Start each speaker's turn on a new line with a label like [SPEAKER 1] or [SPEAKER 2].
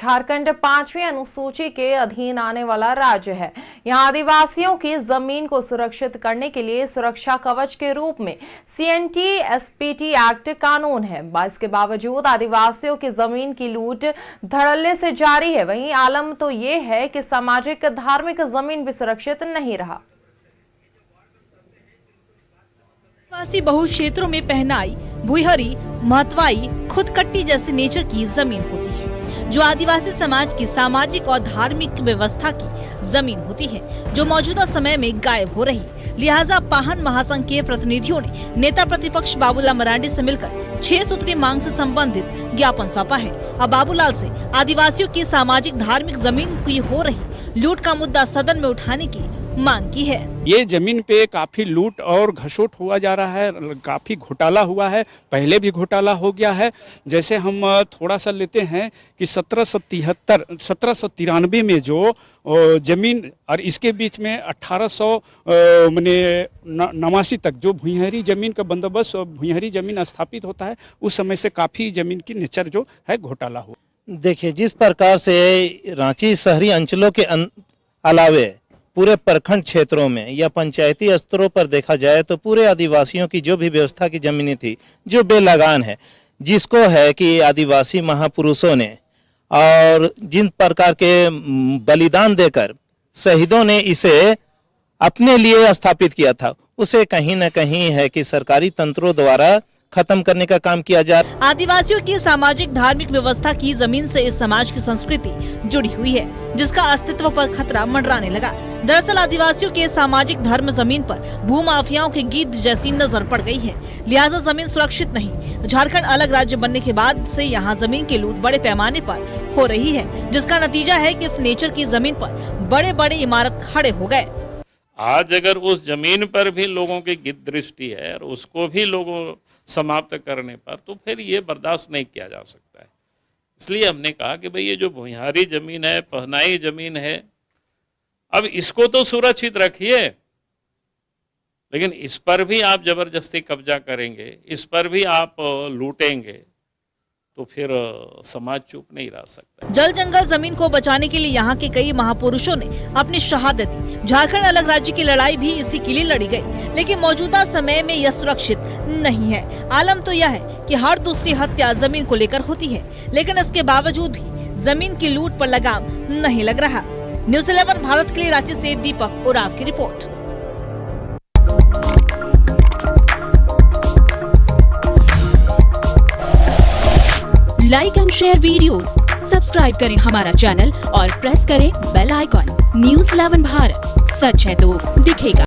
[SPEAKER 1] झारखंड 5वीं अनुसूची के अधीन आने वाला राज्य है। यहाँ आदिवासियों की जमीन को सुरक्षित करने के लिए सुरक्षा कवच के रूप में CNT SPT एक्ट कानून है। इसके बावजूद आदिवासियों की जमीन की लूट धड़ल्ले से जारी है। वहीं आलम तो ये है कि सामाजिक धार्मिक जमीन भी सुरक्षित नहीं रहा।
[SPEAKER 2] आदिवासी बहु क्षेत्रों में पहनाई, भुईहरी, महतवाई, खुदकट्टी जैसी नेचर की जमीन होती है जो आदिवासी समाज की सामाजिक और धार्मिक व्यवस्था की जमीन होती है जो मौजूदा समय में गायब हो रही। लिहाजा पाहन महासंघ के प्रतिनिधियों ने नेता प्रतिपक्ष बाबूलाल मरांडी से मिलकर 6 सूत्री मांग से संबंधित ज्ञापन सौंपा है। अब बाबूलाल से आदिवासियों की सामाजिक धार्मिक जमीन की हो रही लूट का मुद्दा सदन में उठाने की मांग की है।
[SPEAKER 3] ये जमीन पे काफी लूट और घसोट हुआ जा रहा है, काफी घोटाला हुआ है, पहले भी घोटाला हो गया है। जैसे हम थोड़ा सा लेते हैं कि 1793 में जो जमीन और इसके बीच में 1889 तक जो भुईहरी जमीन का बंदोबस्त, भुईहरी जमीन स्थापित होता है, उस समय से काफी जमीन की नेचर जो है घोटाला हुआ।
[SPEAKER 4] देखिए, जिस प्रकार से रांची शहरी अंचलों के अलावे पूरे प्रखंड क्षेत्रों में या पंचायती स्तरों पर देखा जाए तो पूरे आदिवासियों की जो भी व्यवस्था की जमीनें थी जो बेलगान है, जिसको है कि आदिवासी महापुरुषों ने और जिन प्रकार के बलिदान देकर शहीदों ने इसे अपने लिए स्थापित किया था, उसे कहीं न कहीं है कि सरकारी तंत्रों द्वारा खत्म करने का काम किया जा रहा है।
[SPEAKER 2] आदिवासियों की सामाजिक धार्मिक व्यवस्था की जमीन से इस समाज की संस्कृति जुड़ी हुई है जिसका अस्तित्व पर खतरा मंडराने लगा। दरअसल आदिवासियों के सामाजिक धर्म जमीन पर भूमाफियाओं की गीत जैसी नजर पड़ गई है। लिहाजा जमीन सुरक्षित नहीं। झारखंड अलग राज्य बनने के बाद से यहाँ जमीन की लूट बड़े पैमाने पर हो रही है जिसका नतीजा है कि इस नेचर की जमीन पर बड़े बड़े इमारत खड़े हो गए।
[SPEAKER 5] आज अगर उस जमीन पर भी लोगों की गिद्ध दृष्टि है और उसको भी लोगों समाप्त करने पर, तो फिर ये बर्दाश्त नहीं किया जा सकता है। इसलिए हमने कहा कि भाई ये जो भुईहारी जमीन है, पहनाई जमीन है, अब इसको तो सुरक्षित रखिए, लेकिन इस पर भी आप जबरदस्ती कब्जा करेंगे, इस पर भी आप लूटेंगे, तो फिर समाज चुप नहीं रह सकता।
[SPEAKER 2] जल जंगल जमीन को बचाने के लिए यहाँ के कई महापुरुषों ने अपनी शहादत दी। झारखंड अलग राज्य की लड़ाई भी इसी के लिए लड़ी गई, लेकिन मौजूदा समय में यह सुरक्षित नहीं है। आलम तो यह है कि हर दूसरी हत्या जमीन को लेकर होती है, लेकिन इसके बावजूद भी जमीन की लूट पर लगाम नहीं लग रहा। न्यूज़ 11 भारत के लिए रांची से दीपक उराव की report.
[SPEAKER 6] Like and share videos, subscribe करें हमारा चैनल और प्रेस करें बेल आइकॉन। न्यूज़ 11 भारत, सच है तो दिखेगा।